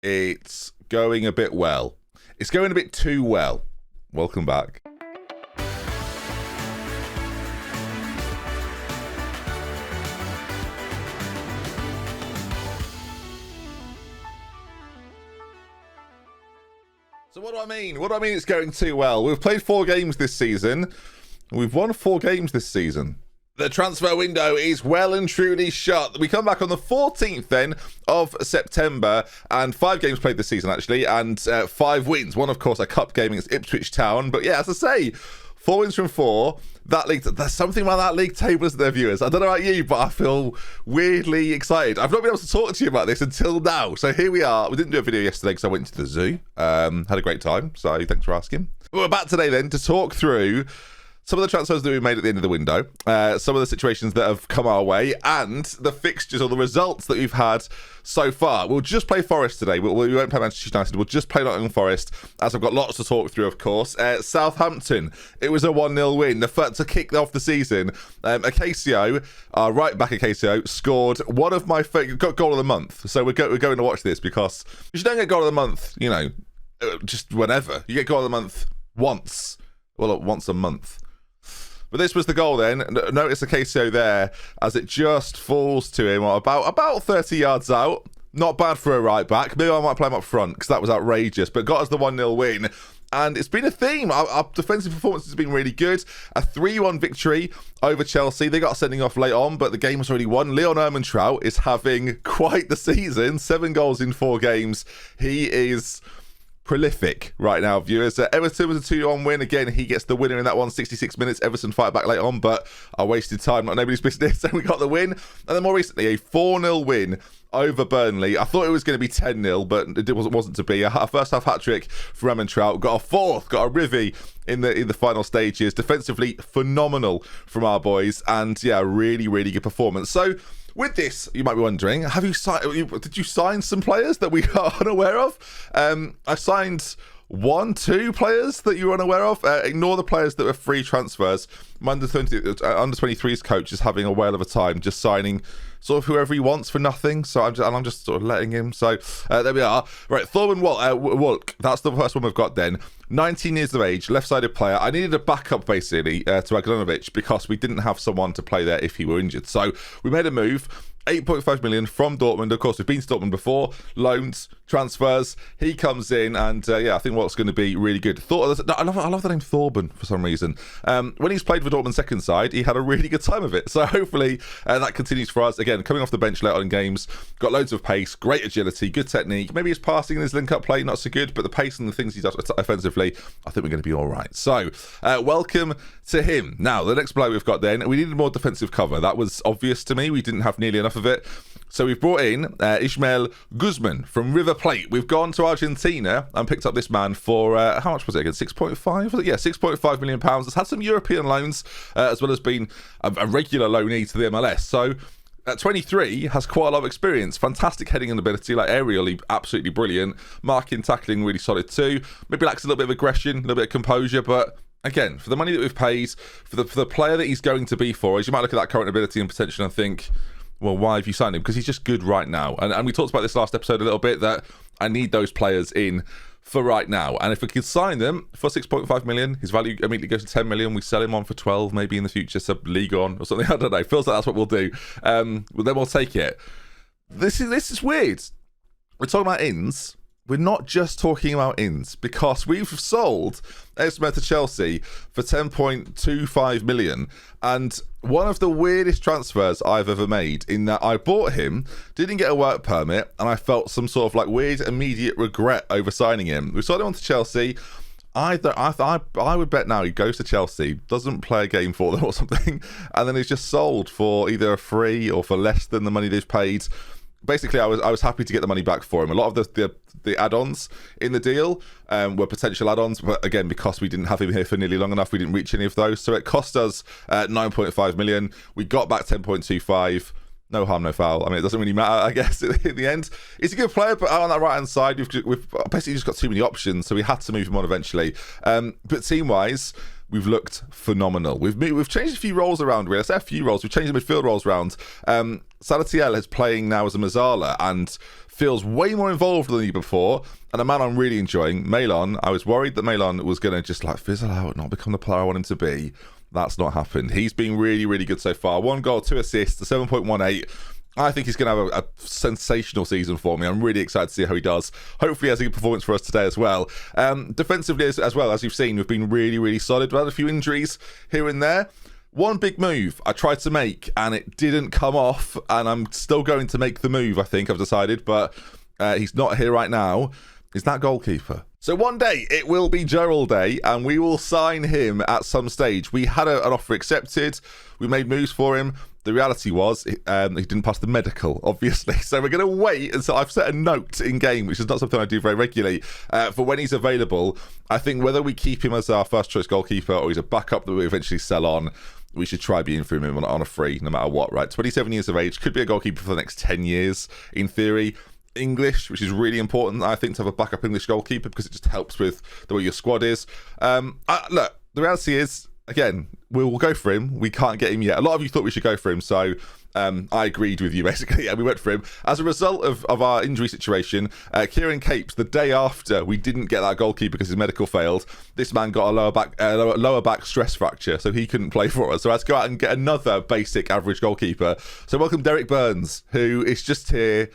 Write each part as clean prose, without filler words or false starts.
It's going a bit well. It's going a bit too well. Welcome back. So what do I mean? What do I mean it's going too well? We've played 4 games this season. We've won 4 games this season. The transfer window is well and truly shut. We come back on the 14th then of September, and 5 games played this season actually, and 5 wins. One, of course, a cup game against Ipswich Town. But yeah, as I say, 4 wins from 4. That league, there's something about that league table, isn't there, viewers? I don't know about you, but I feel weirdly excited. I've not been able to talk to you about this until now. So here we are. We didn't do a video yesterday because I went to the zoo. Had a great time, so thanks for asking. We're back today then to talk through some of the transfers that we made at the end of the window, some of the situations that have come our way, and the fixtures or the results that we've had so far. We'll just play Forest today. We won't play Manchester United. We'll just play Nottingham Forest, as I've got lots to talk through, of course. Southampton, it was a 1-0 win. The first to kick off the season. Acacio, right back Acacio, scored one of my got goal of the month. So we're going to watch this because you don't get goal of the month, you know, just whenever. You get goal of the month once. Well, once a month. But this was the goal then. Notice Acacio there as it just falls to him about 30 yards out. Not bad for a right back. Maybe I might play him up front because that was outrageous. But got us the 1-0 win. And it's been a theme. Our defensive performance has been really good. A 3-1 victory over Chelsea. They got sending off late on, but the game was already won. Leon Ermantrout is having quite the season. 7 goals in 4 games. He is prolific right now, viewers. Everton was a 2-1 win. Again, he gets the winner in that one, 66 minutes. Everton fight back late on, but I wasted time, not nobody's business, and we got the win. And then more recently, a 4-0 win over Burnley. I thought it was going to be 10-0, but it wasn't to be. A first half hat-trick for Ermantrout. Got a 4th, got a rivy in the final stages. Defensively, phenomenal from our boys, and yeah, really, really good performance. So with this, you might be wondering, did you sign some players that we are unaware of? I signed 2 players that you were unaware of. Ignore the players that were free transfers. My under 23s coach is having a whale of a time just signing sort of whoever he wants for nothing. So I'm just sort of letting him. So there we are. Right, Thorben Wolk. That's the first one we've got then. 19 years of age, left-sided player. I needed a backup basically to Aglonovic because we didn't have someone to play there if he were injured. So we made a move. 8.5 million from Dortmund. Of course, we've been to Dortmund before. Loans, transfers. He comes in, and yeah, I think what's going to be really good. I love the name Thorben for some reason. When he's played for Dortmund's second side, he had a really good time of it. So hopefully that continues for us. Again, coming off the bench later on in games, got loads of pace, great agility, good technique. Maybe his passing and his link-up play not so good, but the pace and the things he does offensively, I think we're going to be all right. So welcome to him. Now, the next player we've got then, we needed more defensive cover. That was obvious to me. We didn't have nearly enough of it. So we've brought in Ismael Guzman from River Plate. We've gone to Argentina and picked up this man for, how much was it again? 6.5? Was it? Yeah, 6.5 million pounds. Has had some European loans, as well as been a regular loanee to the MLS. So at 23, has quite a lot of experience. Fantastic heading and ability, like aerially, absolutely brilliant. Marking, tackling, really solid too. Maybe lacks a little bit of aggression, a little bit of composure, but again, for the money that we've paid, for the player that he's going to be for us, you might look at that current ability and potential and think, well, why have you signed him? Because he's just good right now. And we talked about this last episode a little bit, that I need those players in for right now. And if we could sign them for 6.5 million, his value immediately goes to 10 million. We sell him on for 12 maybe in the future, sub league on or something. I don't know. Feels like that's what we'll do. Well, then we'll take it. This is weird. We're talking about ins. We're not just talking about ins, because we've sold Esmer to Chelsea for 10.25 million. And one of the weirdest transfers I've ever made, in that I bought him, didn't get a work permit, and I felt some sort of like weird immediate regret over signing him. We sold him on to Chelsea. I would bet now he goes to Chelsea, doesn't play a game for them or something, and then he's just sold for either a free or for less than the money they've paid. Basically, I was happy to get the money back for him. A lot of the add-ons in the deal were potential add-ons, but again, because we didn't have him here for nearly long enough, we didn't reach any of those. So it cost us 9.5 million. We got back 10.25. No harm, no foul. I mean, it doesn't really matter, I guess, in the end. He's a good player, but out on that right-hand side, we've basically just got too many options, so we had to move him on eventually. But team-wise, we've looked phenomenal. We've changed a few roles around, really. I say a few roles. We've changed the midfield roles around. Salatiel is playing now as a Mazzala and feels way more involved than he before, and a man I'm really enjoying, Melon. I was worried that Melon was going to just like fizzle out, not become the player I want him to be. That's not happened. He's been really, really good so far. 1 goal, 2 assists, a 7.18. I think he's going to have a sensational season for me. I'm really excited to see how he does. Hopefully he has a good performance for us today as well. Defensively as well, as you've seen, we've been really, really solid. We've had a few injuries here and there. One big move I tried to make and it didn't come off, and I'm still going to make the move, I think I've decided, but he's not here right now. Is that goalkeeper? So one day it will be Gerald Day and we will sign him at some stage. We had an offer accepted. We made moves for him. The reality was he didn't pass the medical, obviously. So we're going to wait until I've set a note in game, which is not something I do very regularly, for when he's available. I think whether we keep him as our first choice goalkeeper or he's a backup that we eventually sell on, we should try being for him on a free, no matter what, right? 27 years of age, could be a goalkeeper for the next 10 years, in theory. English, which is really important, I think, to have a backup English goalkeeper because it just helps with the way your squad is. Look, the reality is, again, we'll go for him. We can't get him yet. A lot of you thought we should go for him, so I agreed with you, basically. Yeah, we went for him. As a result of our injury situation, Kieran Capes, the day after we didn't get that goalkeeper because his medical failed, this man got a lower back stress fracture, so he couldn't play for us. So I had to go out and get another basic average goalkeeper. So welcome Derek Burns, who is just here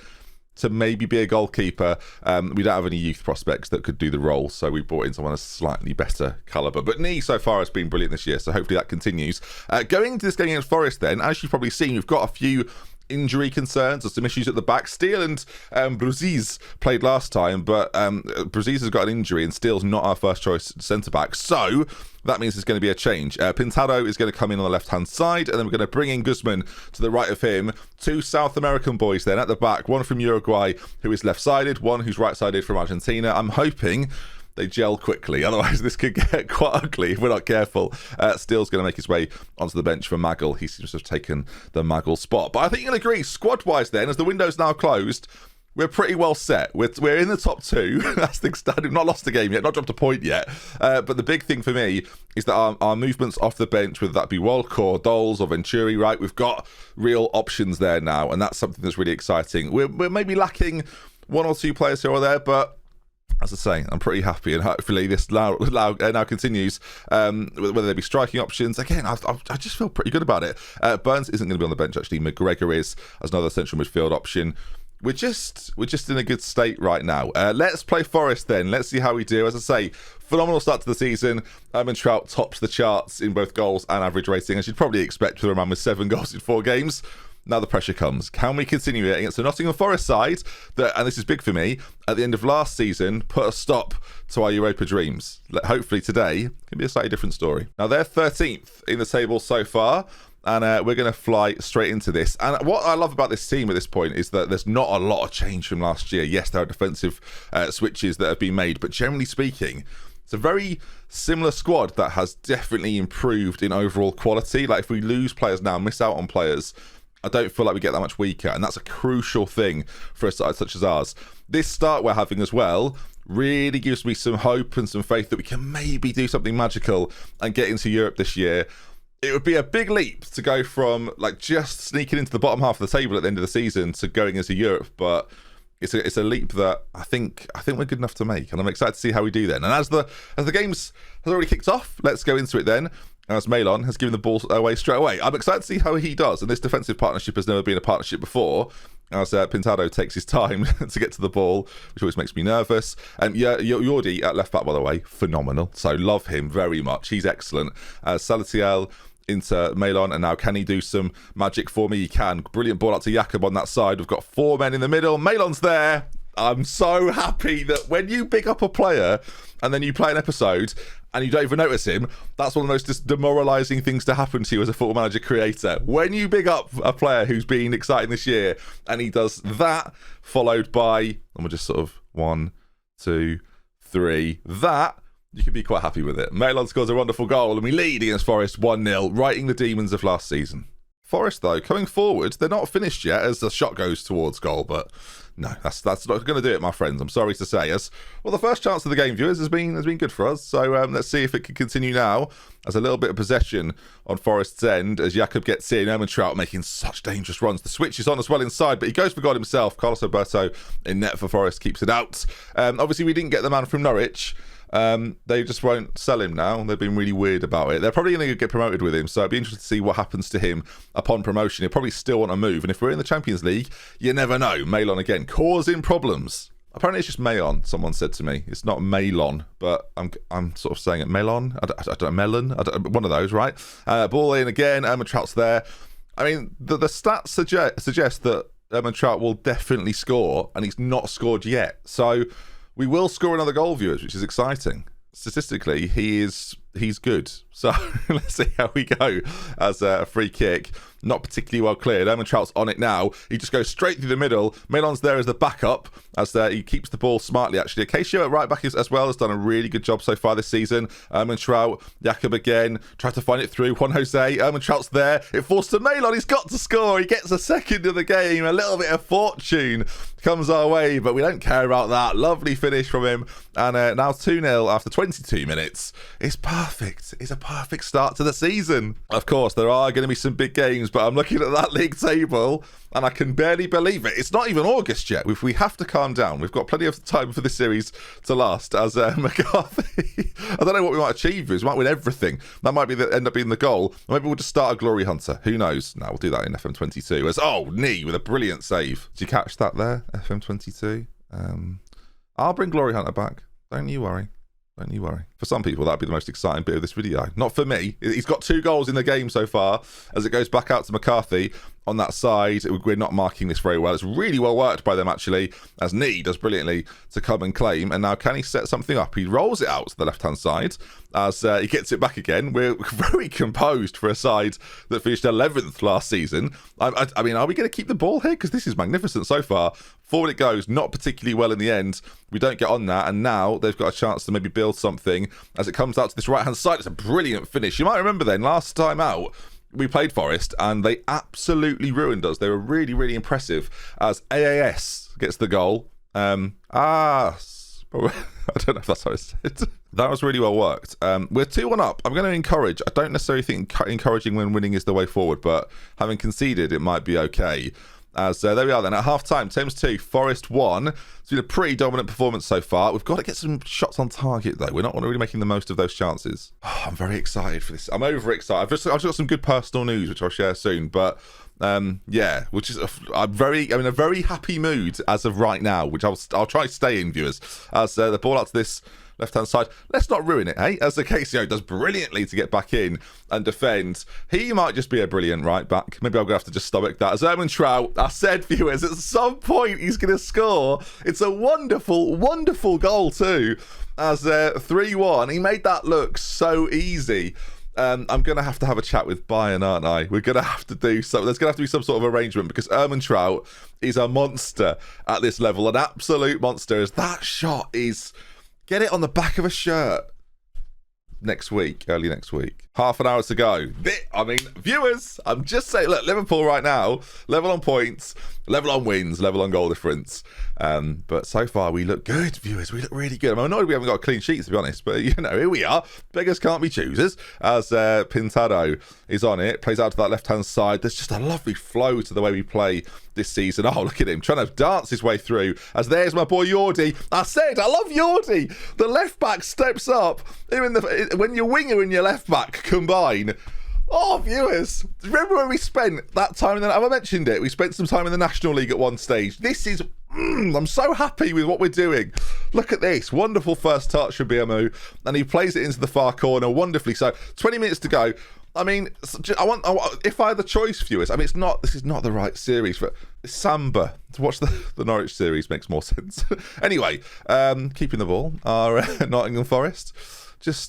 to maybe be a goalkeeper. We don't have any youth prospects that could do the role, so we brought in someone of slightly better calibre. But Nee so far has been brilliant this year, so hopefully that continues. Going into this game against Forest then, as you've probably seen, we've got a few injury concerns or some issues at the back. Steele and Bruziz played last time, but Bruziz has got an injury and Steele's not our first choice centre-back, so that means there's going to be a change. Pintado is going to come in on the left-hand side, and then we're going to bring in Guzman to the right of him. 2 South American boys then at the back, one from Uruguay who is left-sided, one who's right-sided from Argentina. I'm hoping they gel quickly, otherwise this could get quite ugly if we're not careful. Steele's going to make his way onto the bench for Maggle. He seems to have taken the Maggle spot. But I think you'll agree, squad-wise then, as the window's now closed, we're pretty well set. We're in the top 2. That's the standard. We've not lost a game yet, not dropped a point yet. But the big thing for me is that our movements off the bench, whether that be Walcott, Doles or Venturi, right? We've got real options there now, and that's something that's really exciting. We're maybe lacking 1 or 2 players here or there, but as I say, I'm pretty happy, and hopefully this now continues, whether they be striking options. Again, I just feel pretty good about it. Burns isn't going to be on the bench, actually. McGregor is as another central midfield option. We're just in a good state right now. Let's play Forest then. Let's see how we do. As I say, phenomenal start to the season. Urban Trout tops the charts in both goals and average rating, as you'd probably expect with a man with 7 goals in 4 games. Now the pressure comes. Can we continue it against the Nottingham Forest side that, and this is big for me, at the end of last season, put a stop to our Europa dreams? Hopefully today can be a slightly different story. Now they're 13th in the table so far, and we're going to fly straight into this. And what I love about this team at this point is that there's not a lot of change from last year. Yes, there are defensive switches that have been made, but generally speaking, it's a very similar squad that has definitely improved in overall quality. Like if we lose players now, miss out on players, I don't feel like we get that much weaker, and that's a crucial thing for a side such as ours. This start we're having as well really gives me some hope and some faith that we can maybe do something magical and get into Europe this year. It would be a big leap to go from like just sneaking into the bottom half of the table at the end of the season to going into Europe, but it's a leap that I think we're good enough to make, and I'm excited to see how we do then. And as the games has already kicked off, let's go into it then. As Melon has given the ball away straight away. I'm excited to see how he does, and this defensive partnership has never been a partnership before, as Pintado takes his time to get to the ball, which always makes me nervous. And Yordi at left back, by the way, phenomenal. So love him very much. He's excellent. Salatiel into Melon, and now can he do some magic for me? He can. Brilliant ball out to Jakob on that side. We've got 4 men in the middle. Melon's there. I'm so happy that when you pick up a player and then you play an episode and you don't even notice him, that's one of the most demoralising things to happen to you as a Football Manager creator. When you big up a player who's been exciting this year and he does that, followed by, and we'll just sort of 1, 2, 3, that, you can be quite happy with it. Melon scores a wonderful goal and we lead against Forest 1-0, righting the demons of last season. Forest, though, coming forward, they're not finished yet as the shot goes towards goal, but no, that's not going to do it, my friends. I'm sorry to say. Well, the first chance of the game, viewers, has been good for us. So let's see if it can continue now. As a little bit of possession on Forest's end as Jakob gets in. Trout making such dangerous runs. The switch is on as well inside, but he goes for God himself. Carlos Alberto in net for Forest keeps it out. Obviously, we didn't get the man from Norwich. They just won't sell him now. They've been really weird about it. They're probably going to get promoted with him, so it'd be interesting to see what happens to him upon promotion. He'll probably still want to move, and if we're in the Champions League, you never know. Malon again, causing problems. Apparently it's just Mayon, someone said to me. It's not Malon, but I'm sort of saying it. Malon? I don't know, Melon? One of those, right? Ball in again, Trout's there. I mean, the stats suggest that Trout will definitely score, and he's not scored yet. So we will score another goal, viewers, which is exciting. Statistically, he's good. So let's see how we go as a free kick. Not particularly well cleared. Trout's on it now. He just goes straight through the middle. Melon's there as the backup, as he keeps the ball smartly, actually. Acacio at right back as well has done a really good job so far this season. Trout, Jakob again, tried to find it through. Juan Jose, Trout's there. It falls to Melon. He's got to score. He gets a second of the game. A little bit of fortune comes our way, but we don't care about that. Lovely finish from him. And now 2-0 after 22 minutes. It's perfect. It's a perfect start to the season. Of course, there are going to be some big games, but I'm looking at that league table and I can barely believe it. It's not even August yet. We have to calm down. We've got plenty of time for this series to last. As McCarthy, I don't know what we might achieve. We might win everything. That might be end up being the goal. Or maybe we'll just start a glory hunter. Who knows? No, we'll do that in FM22. As knee with a brilliant save. Did you catch that there? FM22. I'll bring glory hunter back. Don't you worry. Don't you worry. For some people, that'd be the most exciting bit of this video. Not for me. He's got 2 goals in the game so far. As it goes back out to McCarthy on that side, we're not marking this very well. It's really well worked by them, actually, as Nee does brilliantly to come and claim. And now can he set something up? He rolls it out to the left-hand side as he gets it back again. We're very composed for a side that finished 11th last season. I mean, are we going to keep the ball here? Because this is magnificent so far. Forward it goes, not particularly well in the end. We don't get on that, and now they've got a chance to maybe build something as it comes out to this right-hand side. It's a brilliant finish. You might remember then, last time out, we played Forest, and they absolutely ruined us. They were really, really impressive as AAS gets the goal. I don't know if that's how it's said. That was really well worked. We're 2-1 up. I'm going to encourage. I don't necessarily think encouraging when winning is the way forward, but having conceded, it might be okay. As there we are then at half-time. Thames 2, Forest 1. It's been a pretty dominant performance so far. We've got to get some shots on target, though. We're not really making the most of those chances. I'm very excited for this. I'm overexcited. I've just got some good personal news, which I'll share soon. But yeah, which is I'm in a very happy mood as of right now, which I'll try to stay in, viewers. As the ball out to this left-hand side. Let's not ruin it, eh? As Acacio does brilliantly to get back in and defend. He might just be a brilliant right back. Maybe I'm going to have to just stomach that. As Trout, I said, viewers, at some point he's going to score. It's a wonderful, wonderful goal too. As 3-1, he made that look so easy. I'm going to have a chat with Bayern, aren't I? We're going to have to do something. There's going to have to be some sort of arrangement because Trout is a monster at this level. An absolute monster. As that shot is... Get it on the back of a shirt early next week. Half an hour to go. I mean, viewers, I'm just saying, look, Liverpool right now, level on points, level on wins, level on goal difference. But so far, we look good, viewers. We look really good. I'm annoyed we haven't got a clean sheet, to be honest. But, here we are. Beggars can't be choosers. As Pintado is on it, plays out to that left-hand side. There's just a lovely flow to the way we play this season. Oh, look at him, trying to dance his way through. As there's my boy Yordi. I said, I love Yordi. The left-back steps up. When your winger and your left-back combine... Oh, viewers, remember when we spent that time have I mentioned it? We spent some time in the National League at one stage. This is, I'm so happy with what we're doing. Look at this, wonderful first touch from BMU, and he plays it into the far corner wonderfully. So, 20 minutes to go. I mean, if I had the choice, viewers, I mean, this is not the right series, but Samba, to watch the Norwich series makes more sense. Anyway, keeping the ball, our Nottingham Forest.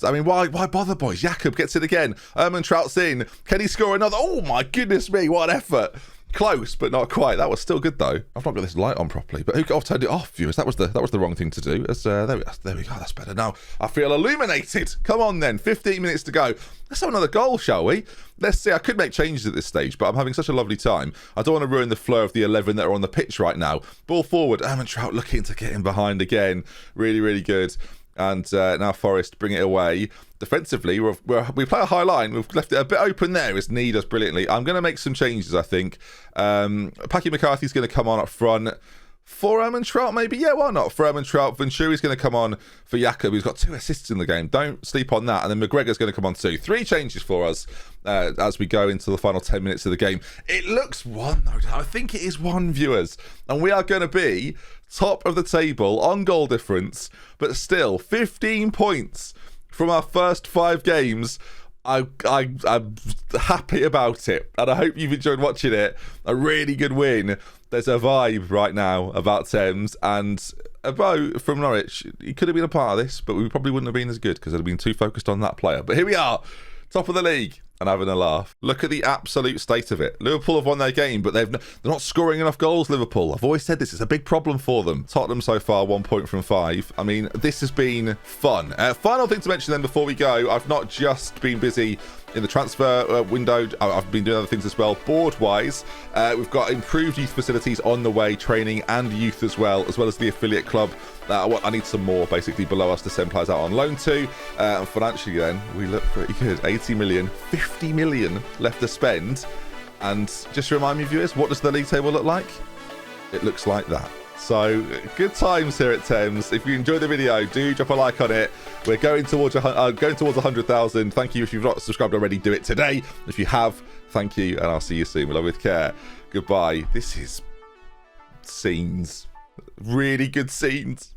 Why bother, boys? Jakob gets it again. Trout's in. Can he score another? Oh, my goodness me, what an effort. Close, but not quite. That was still good though. I've not got this light on properly, but I've turned it off, viewers. That was the wrong thing to do. There we go. That's better now. I feel illuminated. Come on then. 15 minutes to go. Let's have another goal, shall we? Let's see. I could make changes at this stage, but I'm having such a lovely time. I don't want to ruin the flow of the 11 that are on the pitch right now. Ball forward. Trout looking to get in behind again. Really, really good. And now Forrest bring it away. Defensively, we play a high line. We've left it a bit open there. It's Knee does brilliantly. I'm going to make some changes, I think. Packy McCarthy's going to come on up front. For Trout, maybe? Yeah, why not? For Trout. Venturi's going to come on for Jakob, who's got 2 assists in the game. Don't sleep on that. And then McGregor's going to come on too. 3 changes for us as we go into the final 10 minutes of the game. It looks 1, though. I think it is 1, viewers. And we are going to be top of the table on goal difference, but still 15 points from our first 5 games. I'm happy about it, and I hope you've enjoyed watching it. A really good win. There's a vibe right now about Thames, and Bo from Norwich, he could have been a part of this, but we probably wouldn't have been as good because I'd have been too focused on that player. But here we are, top of the league, and having a laugh. Look at the absolute state of it. Liverpool have won their game, but they're not scoring enough goals, Liverpool. I've always said this is a big problem for them. Tottenham so far, 1 point from 5. I mean, this has been fun. Final thing to mention then before we go, I've not just been busy in the transfer window. I've been doing other things as well. Board-wise, we've got improved youth facilities on the way, training and youth as well as the affiliate club. I need some more basically below us to send players out on loan to. And financially then, we look pretty good. 80 million, 50 million left to spend. And just to remind me, viewers, what does the league table look like? It looks like that. So good times here at Thames. If you enjoyed the video, do drop a like on it. We're going towards 100,000. Thank you. If you've not subscribed already, do it today. If you have, thank you, and I'll see you soon. We love you with care. Goodbye. This is scenes. Really good scenes.